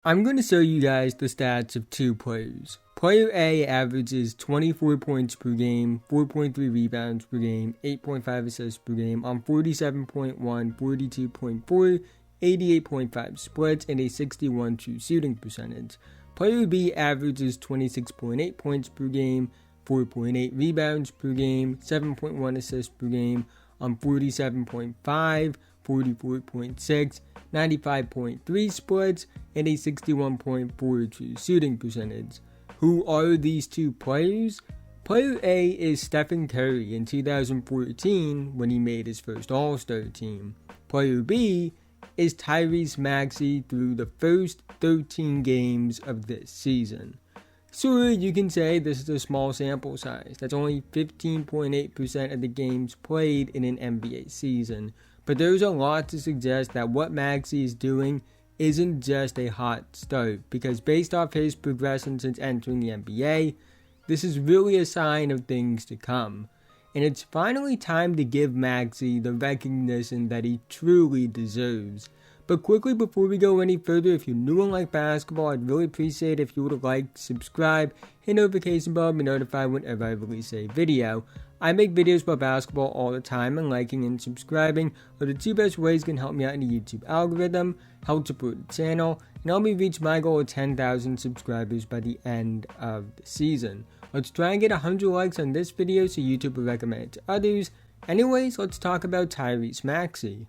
I'm going to show you guys the stats of two players. Player A averages 24 points per game, 4.3 rebounds per game, 8.5 assists per game on 47.1, 42.4, 88.5 splits, and a 61 true shooting percentage. Player B averages 26.8 points per game, 4.8 rebounds per game, 7.1 assists per game on 47.5, 44.6, 95.3 splits, and a 61.4 true shooting percentage. Who are these two players? Player A is Stephen Curry in 2014 when he made his first All-Star team. Player B is Tyrese Maxey through the first 13 games of this season. Sure, you can say this is a small sample size. That's only 15.8% of the games played in an NBA season. But there's a lot to suggest that what Maxey is doing isn't just a hot start, because based off his progression since entering the NBA, this is really a sign of things to come. And it's finally time to give Maxey the recognition that he truly deserves. But quickly before we go any further, if you're new and like basketball, I'd really appreciate if you would like, subscribe, hit notification bell, be notified whenever I release a video. I make videos about basketball all the time, and liking and subscribing are the two best ways can help me out in the YouTube algorithm, help support the channel, and help me reach my goal of 10,000 subscribers by the end of the season. Let's try and get 100 likes on this video so YouTube will recommend it to others. Anyways, let's talk about Tyrese Maxey.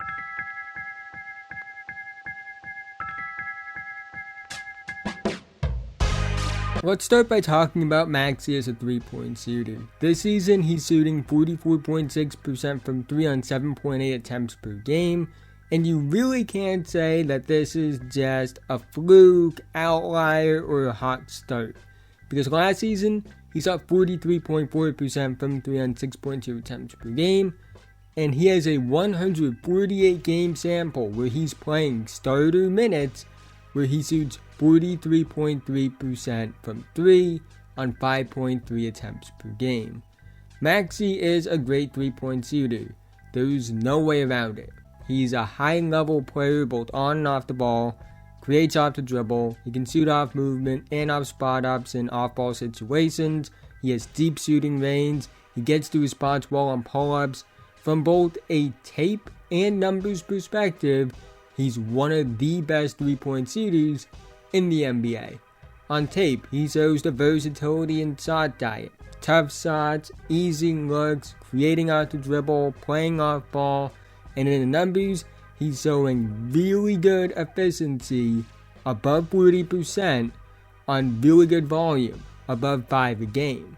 Let's start by talking about Maxey as a three-point shooter. This season, he's shooting 44.6% from 3 on 7.8 attempts per game, and you really can't say that this is just a fluke, outlier, or a hot start. Because last season, he shot 43.4% from 3 on 6.2 attempts per game, and he has a 148 game sample where he's playing starter minutes, where he shoots 43.3% from 3 on 5.3 attempts per game. Maxey is a great three-point shooter. There's no way around it. He's a high-level player both on and off the ball, creates off the dribble, he can shoot off movement and off spot-ups in off-ball situations, he has deep shooting range, he gets to his spots well on pull-ups. From both a tape and numbers perspective, he's one of the best three-point shooters in the NBA. On tape, he shows the versatility and shot diet. Tough shots, easy looks, creating off the dribble, playing off ball, and in the numbers, he's showing really good efficiency, above 40%, on really good volume, above 5 a game.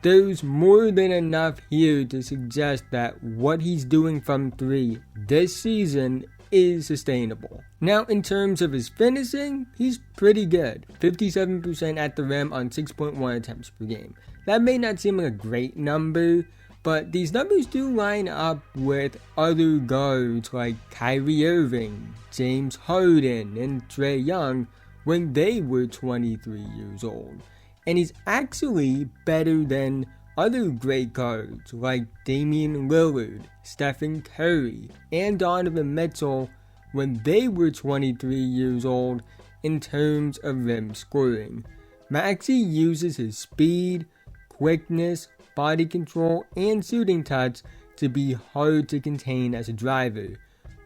There's more than enough here to suggest that what he's doing from 3 this season is sustainable. Now, in terms of his finishing, he's pretty good. 57% at the rim on 6.1 attempts per game. That may not seem like a great number, but these numbers do line up with other guards like Kyrie Irving, James Harden, and Trae Young when they were 23 years old. And he's actually better than other great guards like Damian Lillard, Stephen Curry, and Donovan Mitchell when they were 23 years old in terms of rim scoring. Maxey uses his speed, quickness, body control, and shooting touch to be hard to contain as a driver.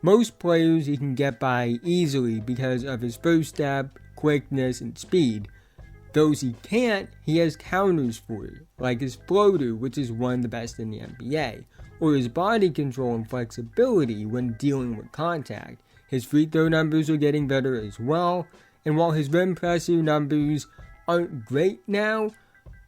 Most players he can get by easily because of his first step, quickness, and speed. Those he can't, he has counters for, like his floater, which is one of the best in the NBA, or his body control and flexibility when dealing with contact. His free throw numbers are getting better as well, and while his rim pressure numbers aren't great now,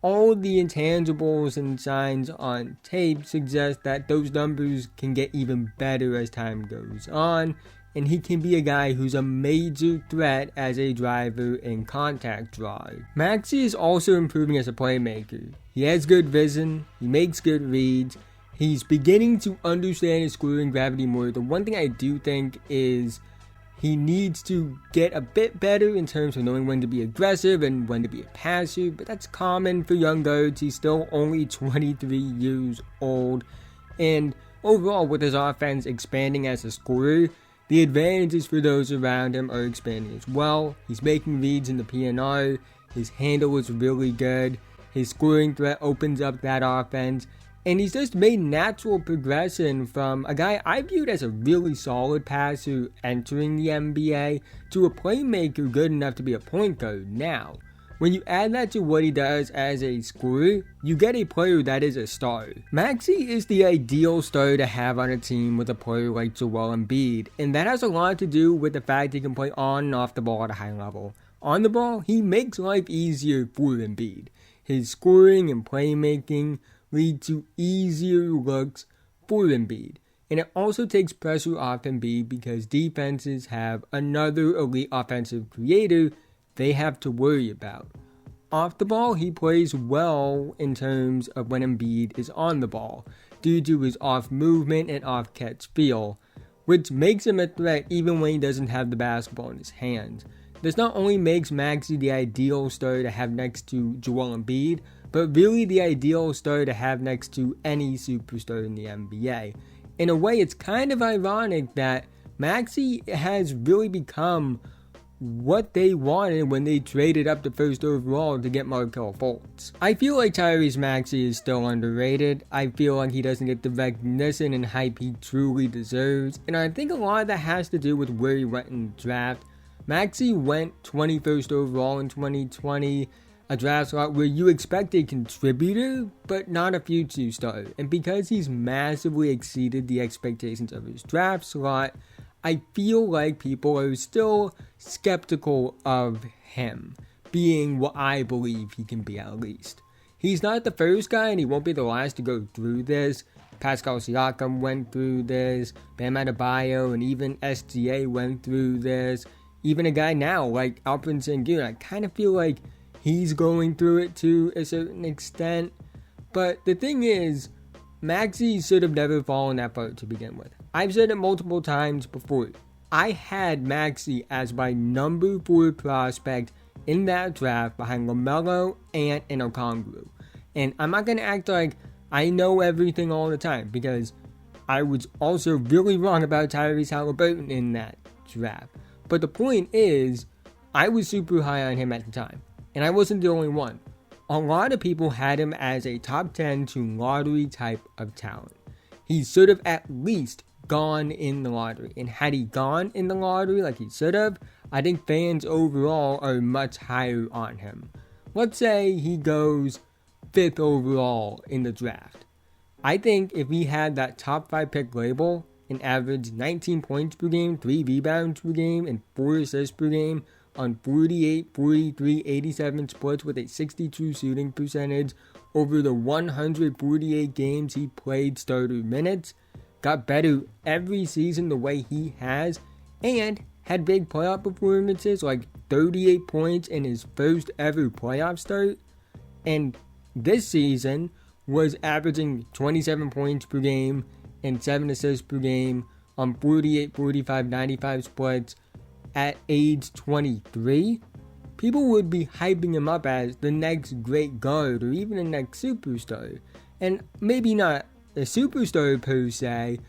all the intangibles and signs on tape suggest that those numbers can get even better as time goes on, and he can be a guy who's a major threat as a driver and contact drive. Maxey is also improving as a playmaker. He has good vision, he makes good reads, he's beginning to understand his scoring gravity more. The one thing I do think is he needs to get a bit better in terms of knowing when to be aggressive and when to be a passer, but that's common for young guards. He's still only 23 years old, and overall with his offense expanding as a scorer, the advantages for those around him are expanding as well. He's making reads in the PNR, his handle is really good, his scoring threat opens up that offense, and he's just made natural progression from a guy I viewed as a really solid passer entering the NBA to a playmaker good enough to be a point guard now. When you add that to what he does as a scorer, you get a player that is a star. Maxey is the ideal star to have on a team with a player like Joel Embiid, and that has a lot to do with the fact he can play on and off the ball at a high level. On the ball, he makes life easier for Embiid. His scoring and playmaking lead to easier looks for Embiid. And it also takes pressure off Embiid because defenses have another elite offensive creator they have to worry about. Off the ball, he plays well in terms of when Embiid is on the ball, due to his off movement and off catch feel, which makes him a threat even when he doesn't have the basketball in his hands. This not only makes Maxey the ideal star to have next to Joel Embiid, but really the ideal star to have next to any superstar in the NBA. In a way, it's kind of ironic that Maxey has really become what they wanted when they traded up to first overall to get Markelle Fultz. I feel like Tyrese Maxey is still underrated. I feel like he doesn't get the recognition and hype he truly deserves, and I think a lot of that has to do with where he went in the draft. Maxey went 21st overall in 2020, a draft slot where you expect a contributor, but not a future star. And because he's massively exceeded the expectations of his draft slot, I feel like people are still skeptical of him being what I believe he can be at least. He's not the first guy, and he won't be the last to go through this. Pascal Siakam went through this, Bam Adebayo, and even SGA went through this. Even a guy now like Alperen Sengun, I kind of feel like he's going through it to a certain extent. But the thing is, Maxey should have never fallen that far to begin with. I've said it multiple times before. I had Maxey as my number 4 prospect in that draft behind LaMelo and Okongwu. And I'm not going to act like I know everything all the time, because I was also really wrong about Tyrese Halliburton in that draft. But the point is, I was super high on him at the time, and I wasn't the only one. A lot of people had him as a top 10 to lottery type of talent. He should have at least gone in the lottery, and had he gone in the lottery like he should have, I think fans overall are much higher on him. Let's say he goes 5th overall in the draft. I think if he had that top 5 pick label, and averaged 19 points per game, 3 rebounds per game, and 4 assists per game on 48, 43, 87 splits with a 62 shooting percentage over the 148 games he played starter minutes, got better every season the way he has, and had big playoff performances like 38 points in his first ever playoff start, and this season was averaging 27 points per game and 7 assists per game on 48, 45, 95 splits at age 23, people would be hyping him up as the next great guard or even the next superstar. And maybe not a superstar per se,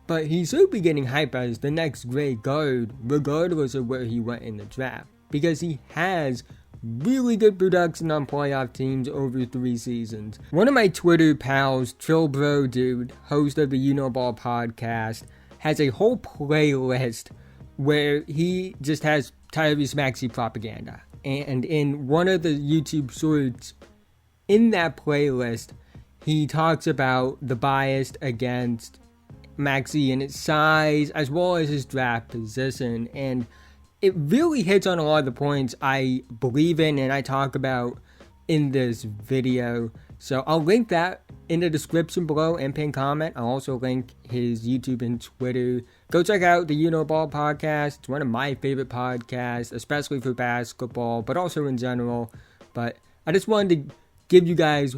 but he should be getting hyped as the next great guard regardless of where he went in the draft, because he has really good production on playoff teams over 3 seasons. One of my Twitter pals, Trillbro Dude, host of the You Know Ball podcast, has a whole playlist where he just has Tyrese Maxey propaganda. And in one of the YouTube shorts, in that playlist, he talks about the bias against Maxey and his size, as well as his draft position, and it really hits on a lot of the points I believe in and I talk about in this video. So I'll link that in the description below and pin comment. I'll also link his YouTube and Twitter. Go check out the You Know Ball podcast. It's one of my favorite podcasts, especially for basketball, but also in general. But I just wanted to give you guys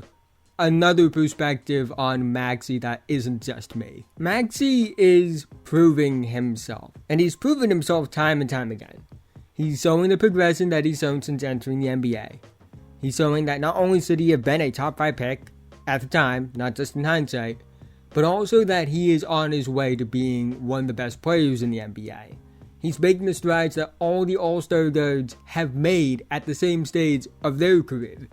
another perspective on Maxey that isn't just me. Maxey is proving himself, and he's proven himself time and time again. He's showing the progression that he's shown since entering the NBA. He's showing that not only should he have been a top 5 pick at the time, not just in hindsight, but also that he is on his way to being one of the best players in the NBA. He's making the strides that all the All-Star guards have made at the same stage of their career.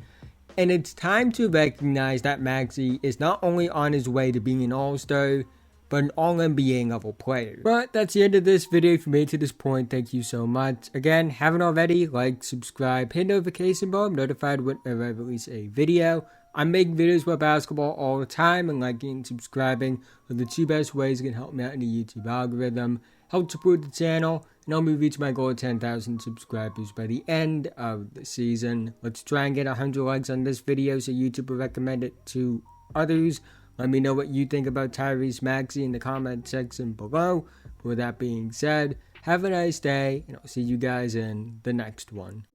And it's time to recognize that Maxey is not only on his way to being an All-Star, but an All-NBA level player. But that's the end of this video. If you made it to this point, thank you so much. Again, haven't already, like, subscribe, hit notification bell, I'm notified whenever I release a video. I'm making videos about basketball all the time, and liking and subscribing are the two best ways you can help me out in the YouTube algorithm, help support the channel, and help me reach my goal of 10,000 subscribers by the end of the season. Let's try and get 100 likes on this video so YouTube will recommend it to others. Let me know what you think about Tyrese Maxey in the comment section below. With that being said, have a nice day, and I'll see you guys in the next one.